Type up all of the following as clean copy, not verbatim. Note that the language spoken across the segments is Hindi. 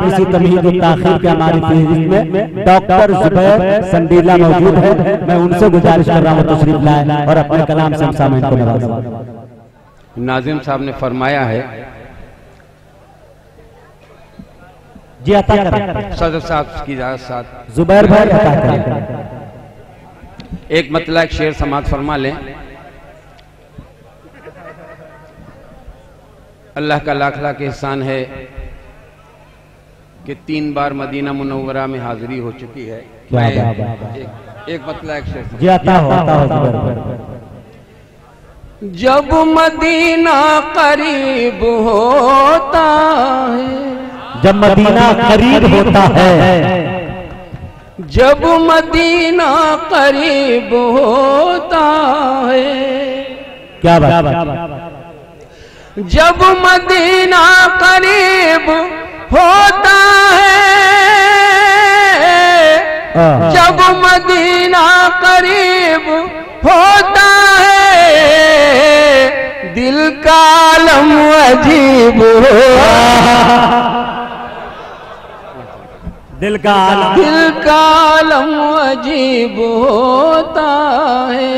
किसी तमहीद और ताखीर के हमारी फहरिस्त में डॉक्टर जुबैर संडीला मौजूद है। मैं उनसे गुजारिश कर रहा हूँ तशरीफ लाए और अपने कलाम से हम सामईन को नवाजें। नाज़िम साहब ने फरमाया है, जी अता करें सदर साहब की इजाजत साथ जुबैर भाई अता करें। एक मतलब एक शेर समात फरमा लें। अल्लाह का लाख लाख एहसान है कि 3 बार मदीना मुनव्वरा में हाजिरी हो चुकी है। एक मतलब एक शेर जी अता हो जब मदीना करीब होता है, जब मदीना करीब होता है, जब मदीना करीब होता है, क्या बात, जब मदीना करीब होता है, जब मदीना करीब होता है, दिल का आलम अजीब दिल का आलम अजीब होता है,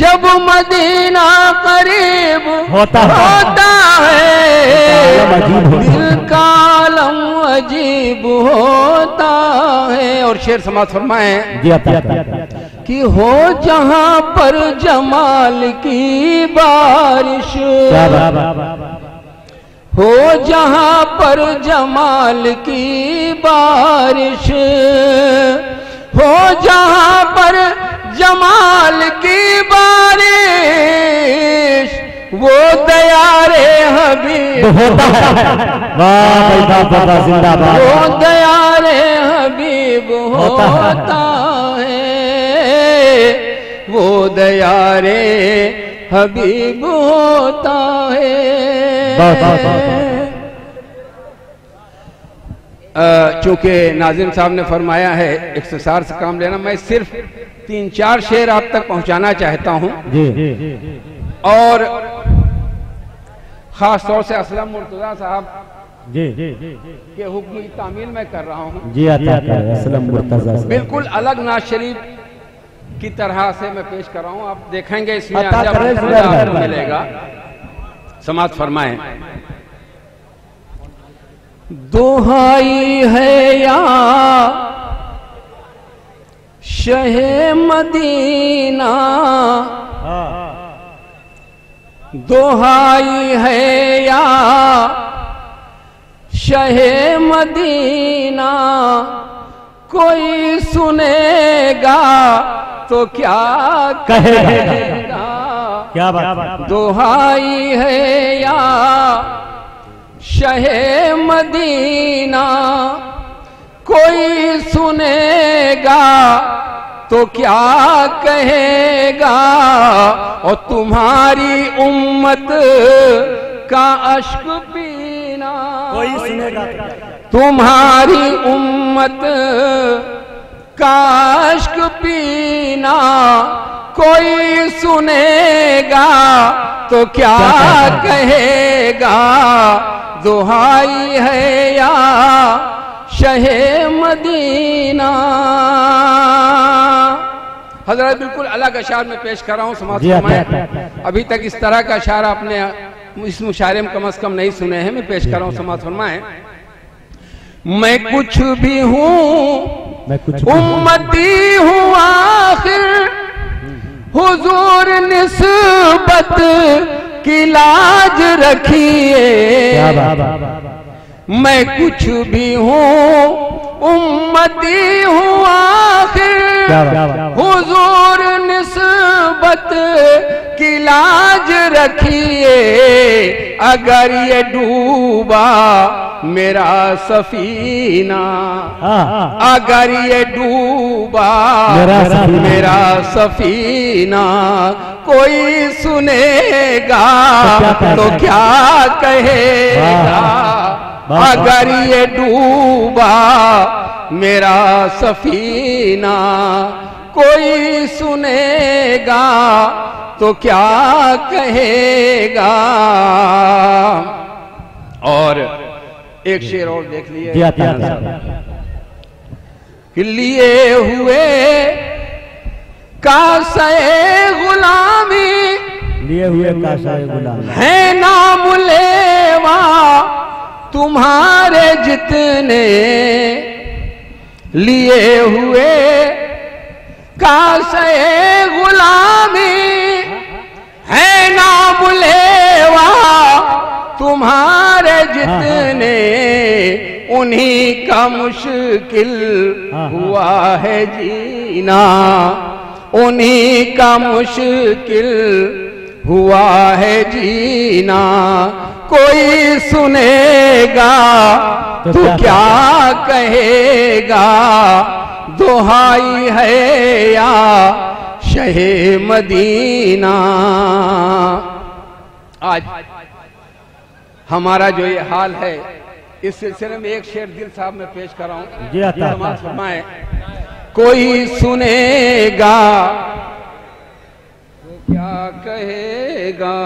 जब मदीना करीब होता है, दिल का आलम अजीब होता है। और शेर समात फरमाए कि हो जहां पर जमाल की बारिश, हो जहां पर जमाल की बारिश, हो जहां पर जमाल की बारिश, वो दयारे हबीब होता है। वाह बाबा जिंदाबाद। वो दयारे हबीब होता है, वो दयारे हबीब होता है। चूंकि नाज़िम साहब ने फरमाया है इख्तिसार से काम लेना, मैं सिर्फ 3-4 शेर आप तक पहुंचाना चाहता हूं और खास तौर से असलम मुर्तजा साहब के हुक्म की तामील मैं कर रहा हूं। जी असलम मुर्तजा बिल्कुल अलग नाज शरीफ की तरह से मैं पेश कर रहा हूं। आप देखेंगे इसमें मिलेगा। समात फरमाएं। दुहाई है या शहे मदीना, दुहाई है या शहे मदीना, कोई सुनेगा तो क्या कहेगा, क्या बात। दुहाई है या शहे मदीना, कोई सुनेगा तो क्या कहेगा, और तुम्हारी उम्मत का अश्क पीना, कोई सुनेगा, तुम्हारी उम्मत का अश्क पीना, कोई सुनेगा तो क्या कहेगा, दुहाई है या शहे मदीना। हजरत बिल्कुल अलग अशार में पेश कर रहा हूँ। समाज फरमाएं। अभी तक इस तरह का अशार आपने इस मुशारे में कम से कम नहीं सुने हैं, मैं पेश कर रहा हूँ। समाज फरमाएं। मैं कुछ भी हूँ, उम्मती हूँ आखिर, हुजूर निस्बत की लाज रखिए। मैं कुछ भी हूँ, उम्मती हूँ आखिर, हुजूर निस्बत की लाज रखिए। अगर ये डूबा मेरा सफीना, अगर ये डूबा मेरा सफीना, कोई सुनेगा तो क्या कहेगा, अगर ये डूबा मेरा सफीना, कोई सुनेगा तो क्या कहेगा। और एक शेर और देख लिए जी आता कि लिए हुए कासाए गुलामी, लिए हुए कासाए गुलामी है नाम लेवा तुम्हारे जितने, लिए हुए कासाए गुलामी है नाम लेवा तुम्हारे जितने, उन्हीं का मुश्किल हुआ है जीना, उन्हीं का मुश्किल हुआ है जीना। कोई सुनेगा तो क्या कहेगा, दुहाई है या शहे मदीना। आज हमारा जो ये हाल है, इस सिलसिले में एक शेर दिल साहब में पेश कर रहा हूं। जी आता फरमाए, कोई सुनेगा तो क्या कहेगा।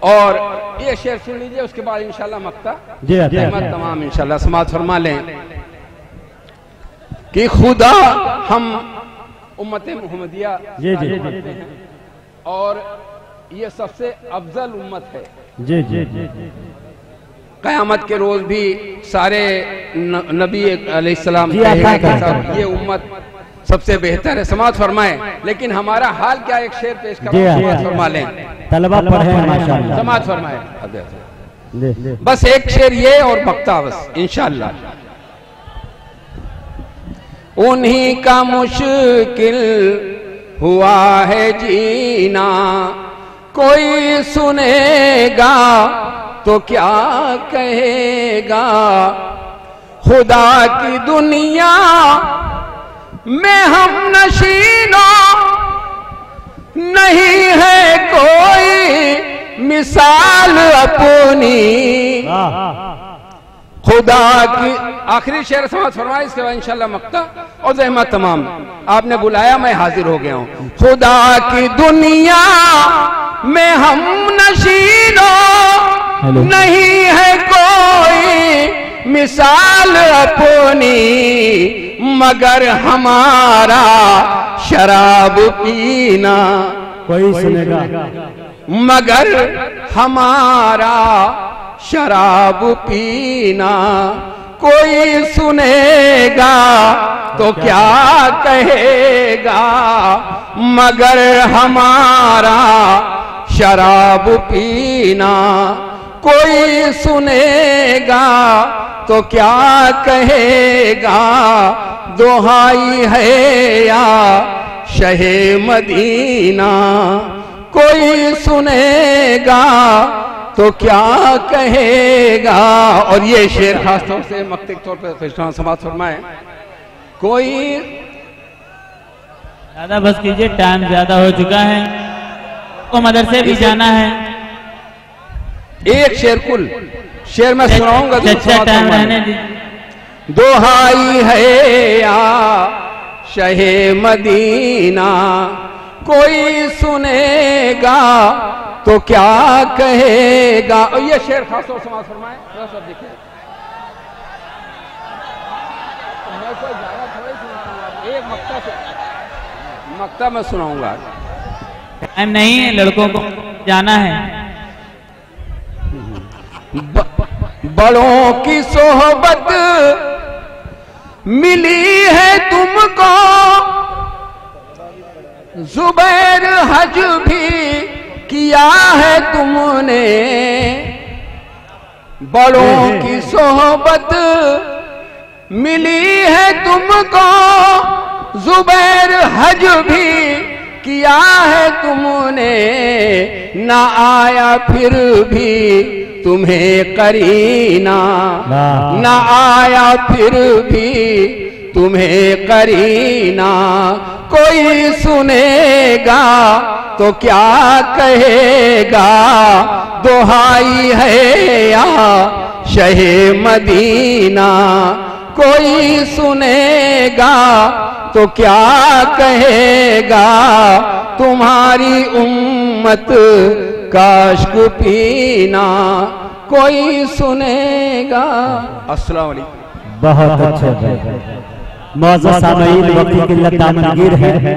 और ये शेर सुन लीजिए, उसके बाद इंशाल्लाह मक्ता जी आता तमाम इंशाल्लाह समाज फरमा लें कि खुदा हम उम्मत मुहम्मदिया जी जी और ये सबसे अफजल उम्मत है। जी जी जी कयामत के रोज भी सारे नबी अलैहिस्सलाम जी, कहेंगे कि आता साहब ये उम्मत सबसे बेहतर है। समाज फरमाए, लेकिन हमारा हाल क्या, एक शेर पेश जी, करो, समाज फरमा लें। तलबा पढ़े हैं माशाअल्लाह। समाज फरमाए, जी बस एक शेर ये और बक्ता बस इंशाअल्लाह। उन्हीं का मुश्किल हुआ है जीना, कोई सुनेगा तो क्या कहेगा। खुदा की दुनिया में हम नशीनों नहीं है कोई मिसाल अपनी। खुदा की आखिरी शेर समाज फरमाए, इसके बाद इंशाल्लाह मक्ता और जहमत तमाम। आपने बुलाया, मैं हाजिर हो गया हूं। खुदा की दुनिया में हम नशीनों नहीं है कोई मिसाल अपनी, मगर हमारा शराब पीना। कोई सुनेगा मगर हमारा शराब पीना, कोई सुनेगा तो क्या कहेगा। मगर हमारा शराब पीना, कोई सुनेगा तो क्या कहेगा। दुहाई है या शहे मदीना, कोई सुनेगा तो क्या कहेगा। और ये शेर खास तौर से मक्तिक तौर पर समाज फरमाए, कोई ज्यादा बस कीजिए, टाइम ज्यादा हो चुका है, को मदरसे भी जाना है। एक शेर कुल शेर मैं सुनाऊंगा, टाइम रहने दीजिए। दुहाई है या शहे मदीना, कोई सुनेगा तो क्या कहेगा। और ये शेर खास तौर से समाज फरमाए, सब देखिए। मैं कोई ज्यादा थोड़ा ही सुनाऊंगा, एक मक्ता मैं सुनाऊंगा। टाइम नहीं है, लड़कों को जाना है। बड़ों की सोहबत मिली है तुमको, जुबैर हज भी किया है तुमने। बड़ों की सोहबत मिली है तुमको, जुबैर हज भी किया है तुमने। ना आया फिर भी तुम्हें करीना, ना आया फिर भी तुम्हें करीना। कोई सुनेगा तो क्या कहेगा। दुहाई है या शहे मदीना, कोई सुनेगा तो क्या कहेगा। तुम्हारी उम्मत का अश्क पीना, कोई सुनेगा। अस्सलाम वालेकुम। बहुत अच्छे मौजूद सामईन वक्त की किल्लत दामनगीर है।